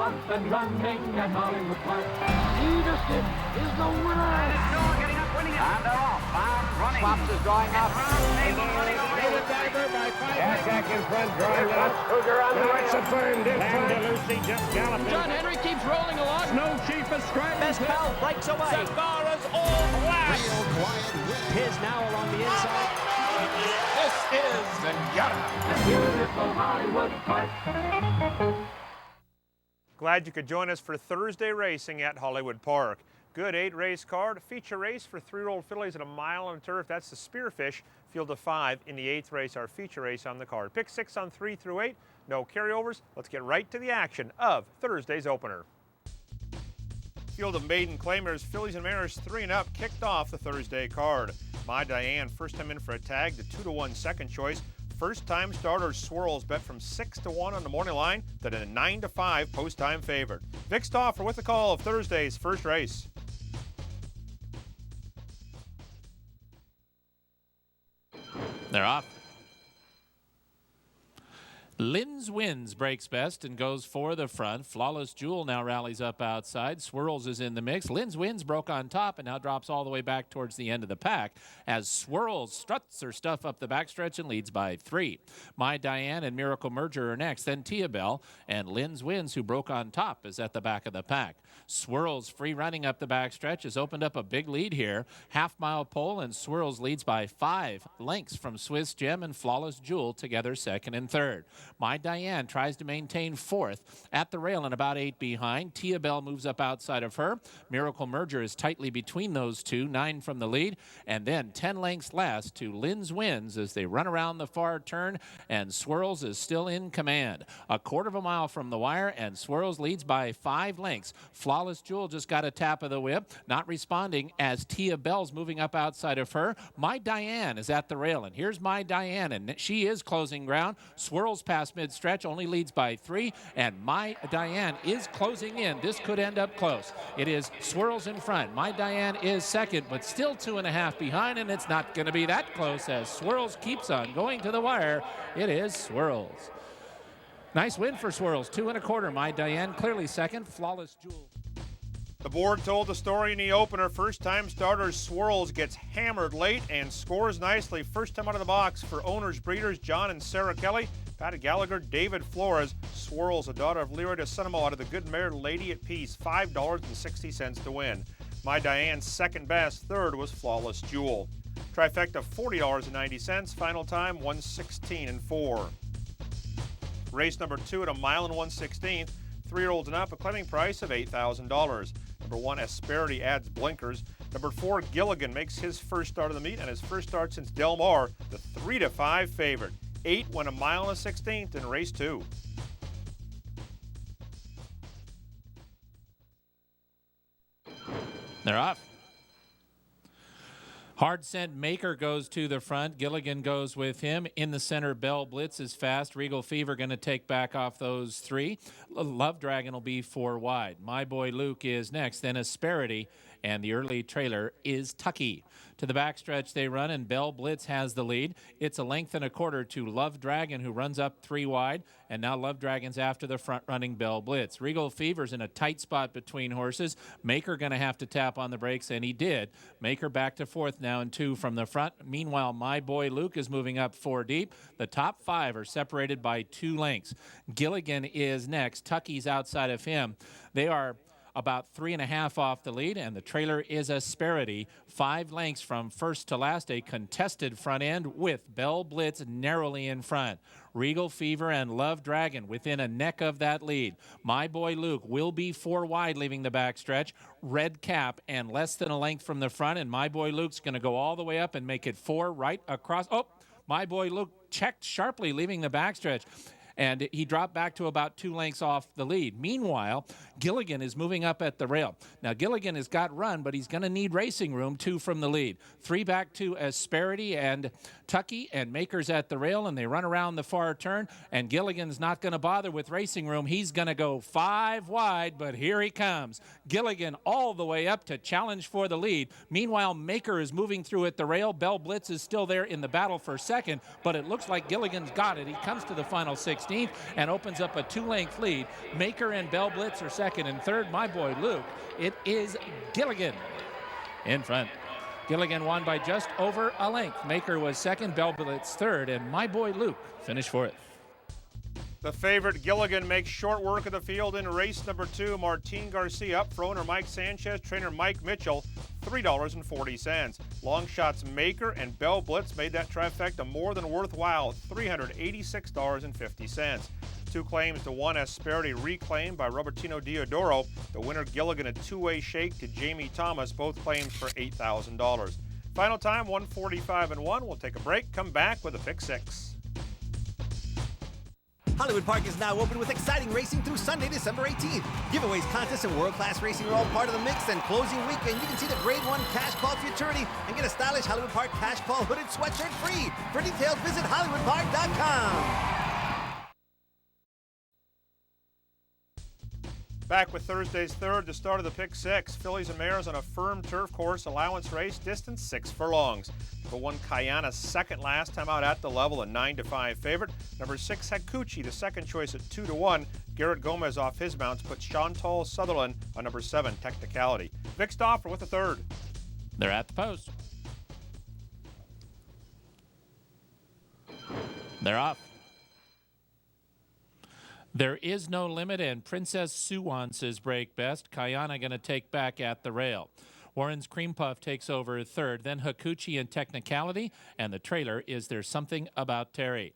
off and running at Hollywood Park. Peterson is the winner. And it's still getting up, winning it. And they're off, bound, running. Swaps is drawing up. Running away. Diver by 5. Jack in front, drawing up. Hoover on the rail. It's affirmed in front. Lucy just galloping. John Henry keeps rolling along. Snow Chief is striding. Best pal breaks away. Savara's all black. Real quiet win. His now along the inside. This is Zenyatta. Beautiful Hollywood Park. Glad you could join us for Thursday racing at Hollywood Park. Good 8-race card, a feature race for 3-year-old fillies at a mile on turf. That's the Spearfish. Field of 5 in the 8th race, our feature race on the card. Pick 6 on 3 through 8. No carryovers. Let's get right to the action of Thursday's opener. Field of maiden claimers, fillies and mares 3 and up, kicked off the Thursday card. My Diane, first time in for a tag, the 2-1 second choice. First time starter Swirls bet from 6-1 on the morning line, then a 9-5 post time favorite. Vic Stauffer with the call of Thursday's first race. They're off. Lynn's Wins breaks best and goes for the front. Flawless Jewel now rallies up outside. Swirls is in the mix. Lynn's Wins broke on top and now drops all the way back towards the end of the pack as Swirls struts her stuff up the backstretch and leads by 3. My Diane and Miracle Merger are next. Then Tia Bell and Lynn's Wins, who broke on top, is at the back of the pack. Swirls free running up the backstretch has opened up a big lead here. Half-mile pole and Swirls leads by 5 lengths from Swiss Gem and Flawless Jewel together second and third. My Diane tries to maintain 4th at the rail and about 8 behind. Tia Bell moves up outside of her. Miracle Merger is tightly between those two, 9 from the lead. And then 10 lengths last to Lynn's Wins as they run around the far turn, and Swirls is still in command. A quarter of a mile from the wire, and Swirls leads by 5 lengths. Flawless Jewel just got a tap of the whip, not responding as Tia Bell's moving up outside of her. My Diane is at the rail, and here's My Diane, and she is closing ground. Swirls past mid-stretch, only leads by 3, and My Diane is closing in. This could end up close. It is Swirls in front. My Diane is second, but still 2.5 behind, and it's not going to be that close as Swirls keeps on going to the wire. It is Swirls. Nice win for Swirls, 2 1/4. My Diane clearly second. Flawless Jewel. The board told the story in the opener. First-time starter Swirls gets hammered late and scores nicely. First time out of the box for owners, breeders John and Sarah Kelly, Patty Gallagher, David Flores. Swirls, a daughter of Leroy de Sonamo out of the good mare Lady at Peace, $5.60 to win. My Diane's second best. Third was Flawless Jewel. Trifecta $40.90. Final time 1:16.4. Race number 2 at a mile and 1/16. 3-year-olds and up, a claiming price of $8,000. Number 1, Asperity adds blinkers. Number 4, Gilligan makes his first start of the meet and his first start since Del Mar, the 3-5 favorite. 8 went a mile and a 16th in race 2. They're off. Hard Scent Maker goes to the front. Gilligan goes with him. In the center, Bell Blitz is fast. Regal Fever going to take back off those 3. Love Dragon will be 4 wide. My Boy Luke is next. Then Asperity, and the early trailer is Tucky. To the backstretch they run, and Bell Blitz has the lead. It's a 1.25 lengths to Love Dragon, who runs up 3 wide, and now Love Dragon's after the front-running Bell Blitz. Regal Fever's in a tight spot between horses. Maker going to have to tap on the brakes, and he did. Maker back to 4th now and 2 from the front. Meanwhile, My Boy Luke is moving up 4 deep. The top 5 are separated by 2 lengths. Gilligan is next. Tucky's outside of him. They are about 3.5 off the lead, and the trailer is Asperity. 5 lengths from first to last, a contested front end with Bell Blitz narrowly in front. Regal Fever and Love Dragon within a neck of that lead. My Boy Luke will be 4 wide leaving the backstretch. Red Cap and less than a length from the front, and My Boy Luke's going to go all the way up and make it 4 right across. Oh, My Boy Luke checked sharply leaving the backstretch, and he dropped back to about 2 lengths off the lead. Meanwhile, Gilligan is moving up at the rail. Now, Gilligan has got run, but he's going to need racing room. 2 from the lead. 3 back to Asperity and Tucky, and Maker's at the rail, and they run around the far turn, and Gilligan's not going to bother with racing room. He's going to go 5 wide, but here he comes. Gilligan all the way up to challenge for the lead. Meanwhile, Maker is moving through at the rail. Bell Blitz is still there in the battle for second, but it looks like Gilligan's got it. He comes to the final 16. 16th and opens up a 2-length lead. Maker and Bell Blitz are second and third. My boy Luke, it is Gilligan in front. Gilligan won by just over a length. Maker was second, Bell Blitz third, and my boy Luke finished fourth. The favorite Gilligan makes short work of the field in race number 2. Martin Garcia up for owner Mike Sanchez, trainer Mike Mitchell, $3.40. Long shots Maker and Bell Blitz made that trifecta more than worthwhile, $386.50. 2 claims to 1 Asperity reclaimed by Robertino Diodoro. The winner Gilligan a 2-way shake to Jamie Thomas, both claims for $8,000. Final time 1:45 and 1. We'll take a break, come back with a pick 6. Hollywood Park is now open with exciting racing through Sunday, December 18th. Giveaways, contests, and world-class racing are all part of the mix, and closing weekend, you can see the Grade 1 Cash Call Futurity and get a stylish Hollywood Park Cash Call hooded sweatshirt free. For details, visit HollywoodPark.com. Back with Thursday's third, the start of the pick 6. Fillies and Mares on a firm turf course, allowance race, distance 6 furlongs. Number 1 Kayana second last time out at the level, a 9-5 favorite. Number 6 Hakuchi, the second choice at 2-1. Garrett Gomez off his mounts puts Chantal Sutherland on number 7 Technicality. Vic Stauffer with the third. They're at the post. They're off. There is no limit, and Princess Suwance's break best. Kayana going to take back at the rail. Warren's Cream Puff takes over third. Then Hakuchi and Technicality, and the trailer is There's Something About Terry.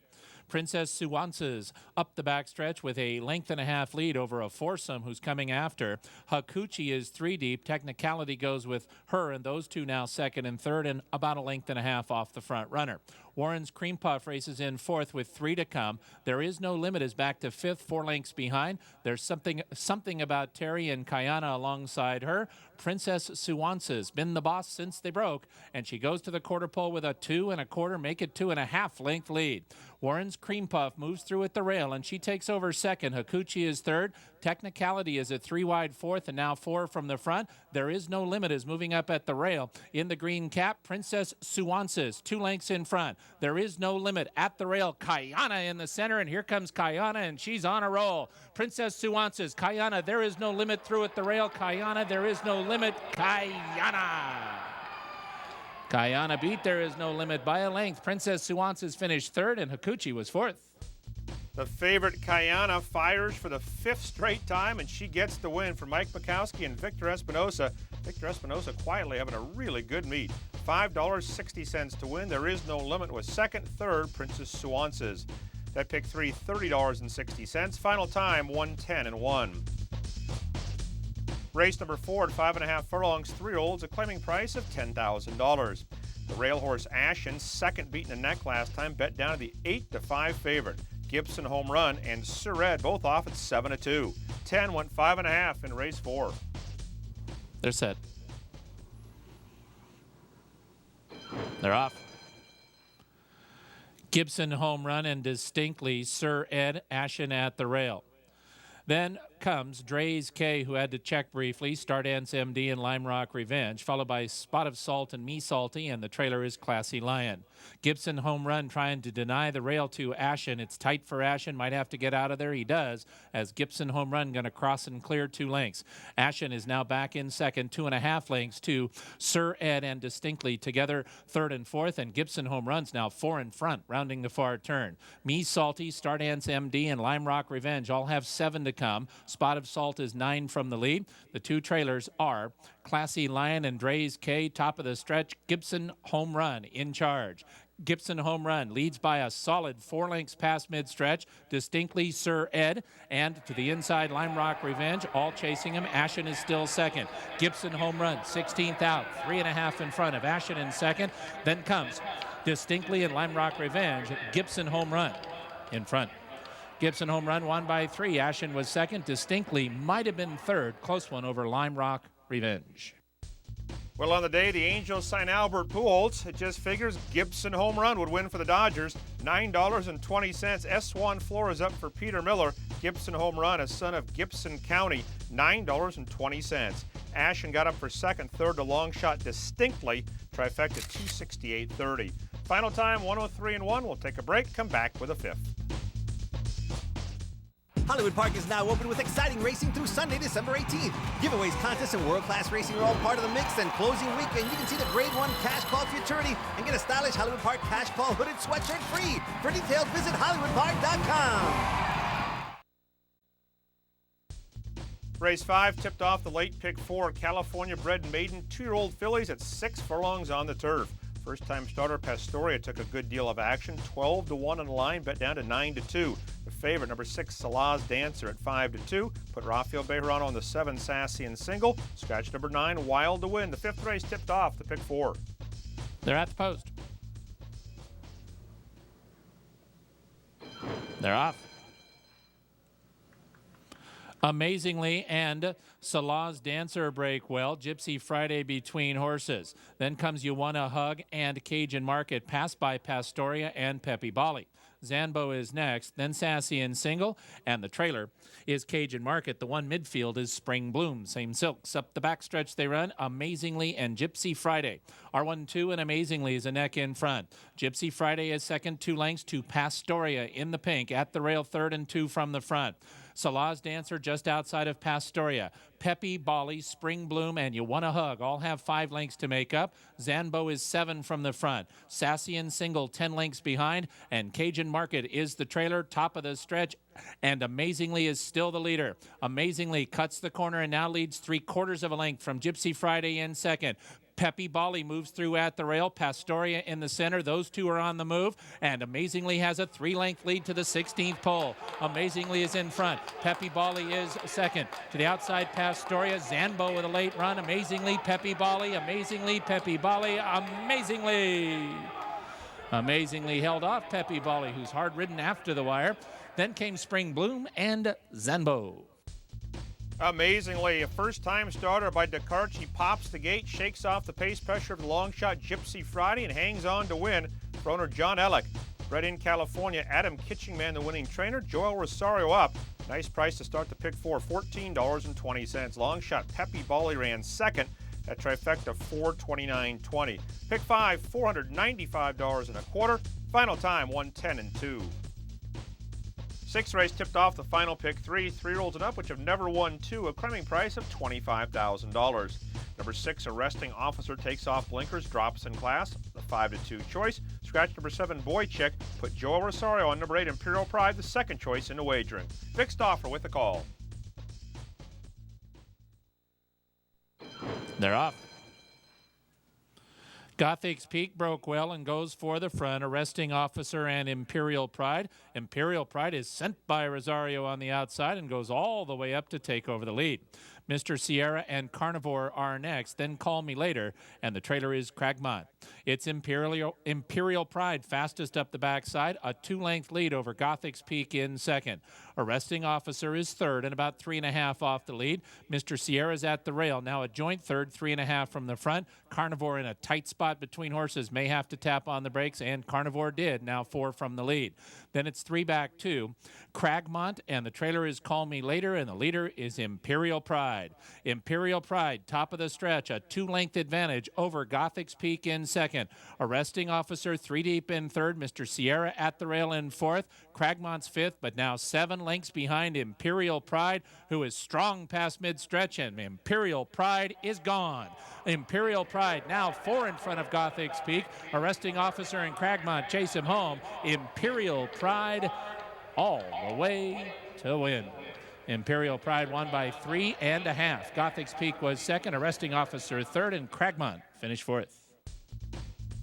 Princess Suwance's up the backstretch with a 1.5 lead over a foursome who's coming after. Hakuchi is 3 deep. Technicality goes with her, and those two now second and third, and about a 1.5 off the front runner. Warren's Cream Puff races in fourth with 3 to come. There is no limit is back to fifth, 4 lengths behind. There's something about Terry and Kayana alongside her. Princess Suwance's been the boss since they broke, and she goes to the quarter pole with a 2 1/4, make it 2.5 length lead. Warren's Cream Puff moves through at the rail, and she takes over second. Hakuchi is third. Technicality is a 3 wide fourth, and now 4 from the front. There is no limit is moving up at the rail. In the green cap, Princess Suwance's 2 lengths in front. There is no limit at the rail. Kayana in the center, and here comes Kayana, and she's on a roll. Princess Suwance's Kayana, there is no limit through at the rail. Kayana, there is no limit. Kayana. Kayana beat There Is No Limit by a length. Princess Suwance's finished third, and Hakuchi was fourth. The favorite Kayana fires for the 5th straight time, and she gets the win for Mike Mikowski and Victor Espinosa. Victor Espinosa quietly having a really good meet. $5.60 to win. There Is No Limit was second, third, Princess Suwance's. That pick 3, $30.60. Final time, 1:10 and 1. Race number 4 at 5.5 furlongs, 3-year-olds, a claiming price of $10,000. The rail horse Ashen, second beaten the neck last time, bet down to the 8-5 favorite. Gibson Home Run and Sir Ed both off at 7-2. 10 went 5.5 in race 4. They're set. They're off. Gibson Home Run and distinctly Sir Ed. Ashen at the rail. Then comes Dre's K, who had to check briefly, Start Ants MD and Lime Rock Revenge, followed by Spot of Salt and Me Salty, and the trailer is Classy Lion. Gibson Home Run trying to deny the rail to Ashen. It's tight for Ashen, might have to get out of there. He does, as Gibson Home Run going to cross and clear 2 lengths. Ashen is now back in second, 2.5 lengths to Sir Ed and distinctly together third and fourth, and Gibson Home Run's now 4 in front, rounding the far turn. Me Salty, Start Ants MD, and Lime Rock Revenge all have 7 to come. Spot of Salt is 9 from the lead. The 2 trailers are Classy Lion and Dre's K, top of the stretch. Gibson Home Run in charge. Gibson Home Run leads by a solid 4 lengths past mid-stretch. Distinctly Sir Ed, and to the inside Lime Rock Revenge, all chasing him. Ashen is still second. Gibson Home Run 16th out, 3.5 in front of Ashen in second. Then comes Distinctly and Lime Rock Revenge. Gibson Home Run in front. Gibson Home Run won by 3. Ashen was second. Distinctly might have been third. Close one over Lime Rock Revenge. Well, on the day, the Angels sign Albert Pujols. It just figures Gibson Home Run would win for the Dodgers. $9.20. S. Juan Flores up for Peter Miller. Gibson Home Run, a son of Gibson County, $9.20. Ashen got up for second, third to Long Shot Distinctly. Trifecta 268.30. Final time 103 and 1. We'll take a break, come back with a 5th. Hollywood Park is now open with exciting racing through Sunday, December 18th. Giveaways, contests, and world-class racing are all part of the mix, and closing weekend, you can see the Grade 1 cash call futurity and get a stylish Hollywood Park cash call hooded sweatshirt free. For details, visit HollywoodPark.com. Race 5 tipped off the late pick 4, California-bred maiden 2-year-old fillies at 6 furlongs on the turf. First-time starter Pastoria took a good deal of action, 12-1 on the line, bet down to 9-2. The favorite, number 6, Salah's Dancer at 5-2. Put Rafael Bejarano on the 7, Sassy and Single. Scratch number 9, Wild to Win. The 5th race tipped off the pick 4. They're at the post. They're off. Amazingly, and Salah's Dancer break well. Gypsy Friday between horses. Then comes You Wanna Hug and Cajun Market, passed by Pastoria and Peppy Bali. Zanbo is next, then Sassy and Single, and the trailer is Cajun Market. The one midfield is Spring Bloom. Same silks. Up the backstretch they run, Amazingly and Gypsy Friday. R1-2 and Amazingly is a neck in front. Gypsy Friday is second, 2 lengths to Pastoria in the pink. At the rail, third and 2 from the front. Salah's Dancer just outside of Pastoria. Peppy, Bali, Spring Bloom, and You Wanna Hug all have 5 lengths to make up. Zanbo is 7 from the front. Sassy and Single 10 lengths behind, and Cajun Market is the trailer, top of the stretch, and Amazingly is still the leader. Amazingly cuts the corner and now leads 3/4 of a length from Gypsy Friday in second. Peppy Bali moves through at the rail. Pastoria in the center. Those two are on the move. And Amazingly has a 3-length lead to the 16th pole. Amazingly is in front. Peppy Bali is second. To the outside, Pastoria. Zanbo with a late run. Amazingly, Peppy Bali. Amazingly, Peppy Bali. Amazingly. Amazingly held off Peppy Bali, who's hard-ridden after the wire. Then came Spring Bloom and Zanbo. Amazingly, a first-time starter by Descartes. He pops the gate, shakes off the pace pressure of the long shot Gypsy Friday, and hangs on to win for owner John Ellick. Bred in California, Adam Kitchingman, the winning trainer. Joel Rosario up. Nice price to start the pick 4, $14.20. Long shot Peppy Bali ran second. That trifecta, $429.20. Pick 5, $495.25. Final time, 110 and 2. 6th race tipped off the final pick 3, 3-year-olds and up, which have never won 2, a climbing price of $25,000. Number 6, Arresting Officer, takes off blinkers, drops in class. The 5-2 choice. Scratch number 7, Boy Chick. Put Joel Rosario on number 8, Imperial Pride, the second choice in the wagering. Fixed offer with a call. They're off. Gothic's Peak broke well and goes for the front. Arresting Officer and Imperial Pride. Imperial Pride is sent by Rosario on the outside and goes all the way up to take over the lead. Mr. Sierra and Carnivore are next, then Call Me Later, and the trailer is Cragmont. It's Imperial Pride fastest up the backside, a 2-length lead over Gothic's Peak in second. Arresting Officer is third and about 3.5 off the lead. Mr. Sierra's at the rail, now a joint third, 3.5 from the front. Carnivore in a tight spot between horses, may have to tap on the brakes, and Carnivore did, now 4 from the lead. Then it's 3 back 2. Cragmont, and the trailer is Call Me Later, and the leader is Imperial Pride. Imperial Pride, top of the stretch, a 2-length advantage over Gothic's Peak in second. Arresting Officer 3 deep in third. Mr. Sierra at the rail in fourth. Cragmont's fifth, but now 7 lengths behind Imperial Pride, who is strong past mid-stretch, and Imperial Pride is gone. Imperial Pride now 4 in front of Gothic's Peak. Arresting Officer and Cragmont chase him home. Imperial Pride all the way to win. Imperial Pride won by 3.5. Gothic's Peak was second, Arresting Officer third, and Cragmont finished fourth.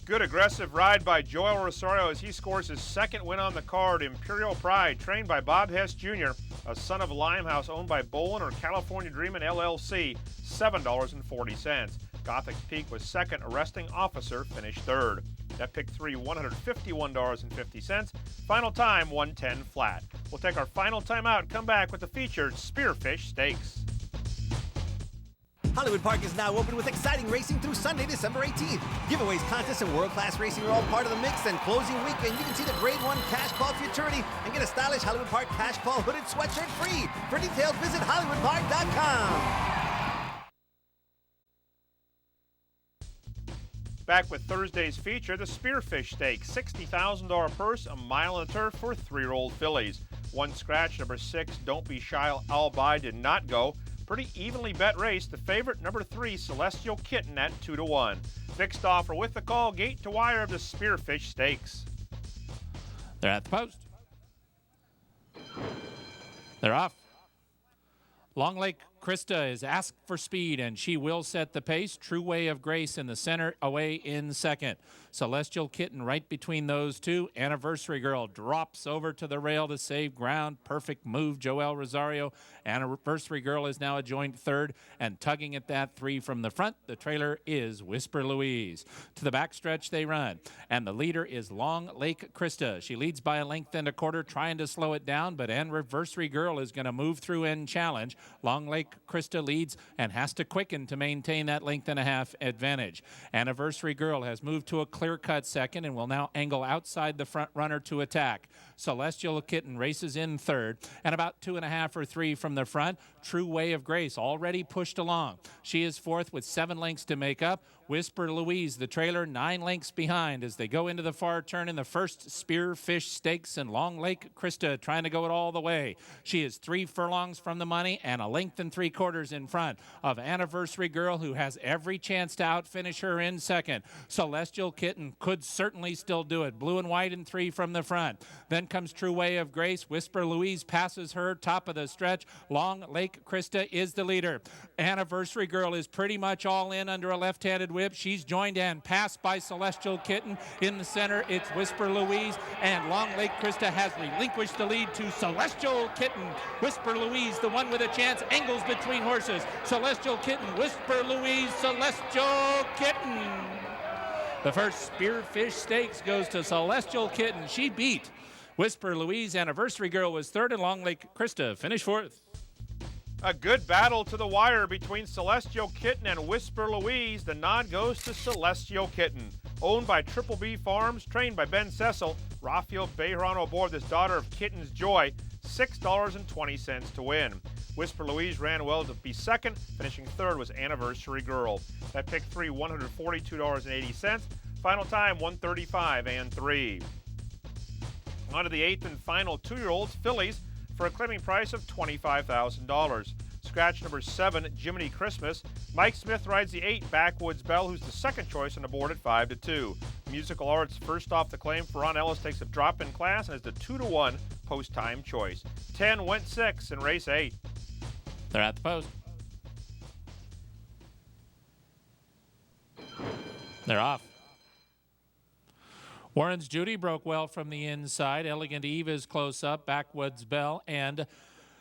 Good aggressive ride by Joel Rosario as he scores his second win on the card. Imperial Pride, trained by Bob Hess Jr., a son of Limehouse, owned by Bolin or California Dreamin' LLC, $7.40. Gothic's Peak was second. Arresting Officer finished third. That pick 3, $151.50. Final time, 110 flat. We'll take our final time out and come back with the featured Spearfish Stakes. Hollywood Park is now open with exciting racing through Sunday, December 18th. Giveaways, contests, and world-class racing are all part of the mix, and closing weekend, you can see the Grade 1 cash call futurity and get a stylish Hollywood Park cash call hooded sweatshirt free. For details, visit HollywoodPark.com. Back with Thursday's feature, the Spearfish Stakes, $60,000 purse, a mile in the turf for 3-year-old fillies. One scratch, number 6, Don't Be Shy, I'll Buy, did not go. Pretty evenly bet race. The favorite, number 3, Celestial Kitten at 2-1. Fixed offer with the call, gate to wire of the Spearfish Stakes. They're at the post. They're off. Long Lake Krista is asked for speed, and she will set the pace. True Way of Grace in the center, away in second. Celestial Kitten right between those two. Anniversary Girl drops over to the rail to save ground. Perfect move, Joel Rosario. Anniversary Girl is now a joint third, and tugging at that 3 from the front. The trailer is Whisper Louise. To the backstretch they run, and the leader is Long Lake Krista. She leads by a length and a quarter, trying to slow it down, but Anniversary Girl is going to move through and challenge. Long Lake Krista leads and has to quicken to maintain that length and a half advantage. Anniversary Girl has moved to a clear-cut second and will now angle outside the front runner to attack. Celestial Kitten races in third, and about 2.5 or 3 from the front. True Way of Grace already pushed along. She is fourth with 7 lengths to make up. Whisper Louise, the trailer, 9 lengths behind as they go into the far turn in the first Spearfish Stakes, and Long Lake Krista trying to go it all the way. She is 3 furlongs from the money and a length and 3/4 in front of Anniversary Girl, who has every chance to outfinish her in second. Celestial Kitten could certainly still do it. Blue and white in 3 from the front. Then comes True Way of Grace. Whisper Louise passes her, top of the stretch. Long Lake Krista is the leader. Anniversary Girl is pretty much all in under a left-handed whip. She's joined and passed by Celestial Kitten. In the center, it's Whisper Louise, and Long Lake Krista has relinquished the lead to Celestial Kitten. Whisper Louise, the one with a chance, angles between horses. Celestial Kitten, Whisper Louise, Celestial Kitten. The first Spearfish Stakes goes to Celestial Kitten. She beat Whisper Louise. Anniversary Girl was third, and Long Lake Krista finished fourth. A good battle to the wire between Celestial Kitten and Whisper Louise. The nod goes to Celestial Kitten. Owned by Triple B Farms, trained by Ben Cecil. Rafael Bejarano aboard this daughter of Kitten's Joy. $6.20 to win. Whisper Louise ran well to be second. Finishing third was Anniversary Girl. That pick 3, $142.80. Final time, 135 and 3. On to the 8th and final 2-year-olds, fillies, for a claiming price of $25,000. Scratch number 7, Jiminy Christmas. Mike Smith rides the 8, Backwoods Belle, who's the second choice on the board at 5-2. Musical Arts first off the claim. Ron Ellis takes a drop in class and is the 2-1 post-time choice. 10 went 6 in race 8. They're at the post. They're off. Warren's Judy broke well from the inside. Elegant Eve is close up. Backwoods Belle and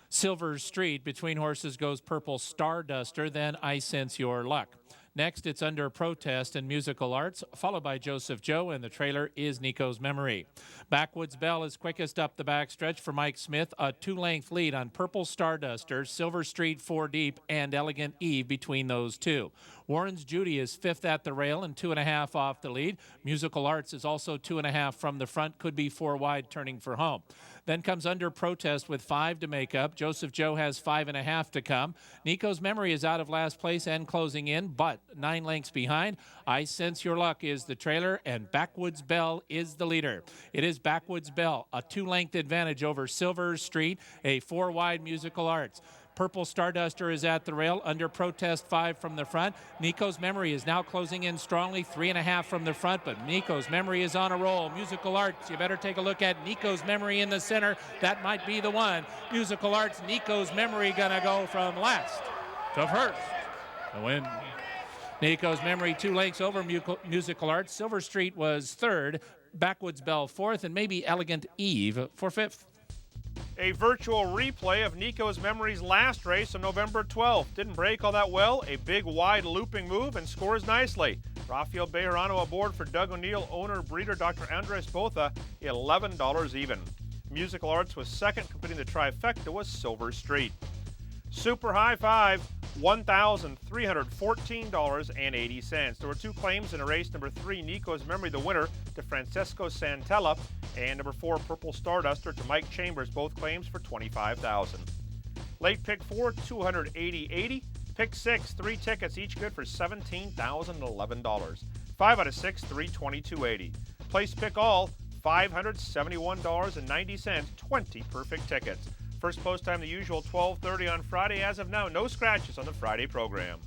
Silver Street. Between horses goes Purple Starduster, then I Sense Your Luck. Next, it's Under Protest and Musical Arts, followed by Joseph Joe, and the trailer is Nico's Memory. Backwoods Belle is quickest up the backstretch for Mike Smith, a 2-length lead on Purple Starduster, Silver Street 4 deep, and Elegant Eve between those two. Warren's Judy is 5th at the rail and 2.5 off the lead. Musical Arts is also 2.5 from the front, could be 4 wide turning for home. Then comes Under Protest with 5 to make up. Joseph Joe has 5.5 to come. Nico's Memory is out of last place and closing in, but 9 lengths behind. I Sense Your Luck is the trailer, and Backwoods Belle is the leader. It is Backwoods Belle, a 2-length advantage over Silver Street, a 4 wide Musical Arts. Purple Starduster is at the rail. Under Protest 5 from the front. Nico's Memory is now closing in strongly, 3.5 from the front, but Nico's Memory is on a roll. Musical Arts, you better take a look at Nico's Memory in the center. That might be the one. Musical Arts, Nico's Memory gonna go from last to first to win. Nico's Memory 2 lengths over Musical Arts. Silver Street was third. Backwoods Belle fourth, and maybe Elegant Eve for fifth. A virtual replay of Nico's Memory's last race on November 12th. Didn't break all that well. A big, wide looping move and scores nicely. Rafael Bejarano aboard for Doug O'Neill, owner, breeder Dr. Andres Botha, $11 even. Musical Arts was second, completing the trifecta was Silver Street. Super High Five, $1,314.80. There were 2 claims in a race. Number 3, Nico's Memory, the winner, to Francesco Santella, and number 4, Purple Starduster, to Mike Chambers, both claims for $25,000. Late pick 4, $280.80. Pick 6, 3 tickets, each good for $17,011. 5 out of 6, $322.80. Place pick all, $571.90, 20 perfect tickets. First post time the usual 12:30 on Friday. As of now, no scratches on the Friday program.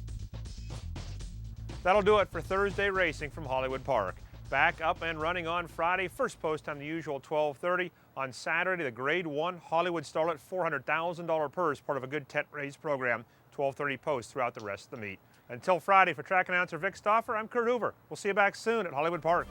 That'll do it for Thursday racing from Hollywood Park. Back up and running on Friday. First post time the usual 12:30. On Saturday, the Grade 1 Hollywood Starlet $400,000 purse, part of a good Dept race program. 12:30 post throughout the rest of the meet. Until Friday, for track announcer Vic Stauffer, I'm Kurt Hoover. We'll see you back soon at Hollywood Park.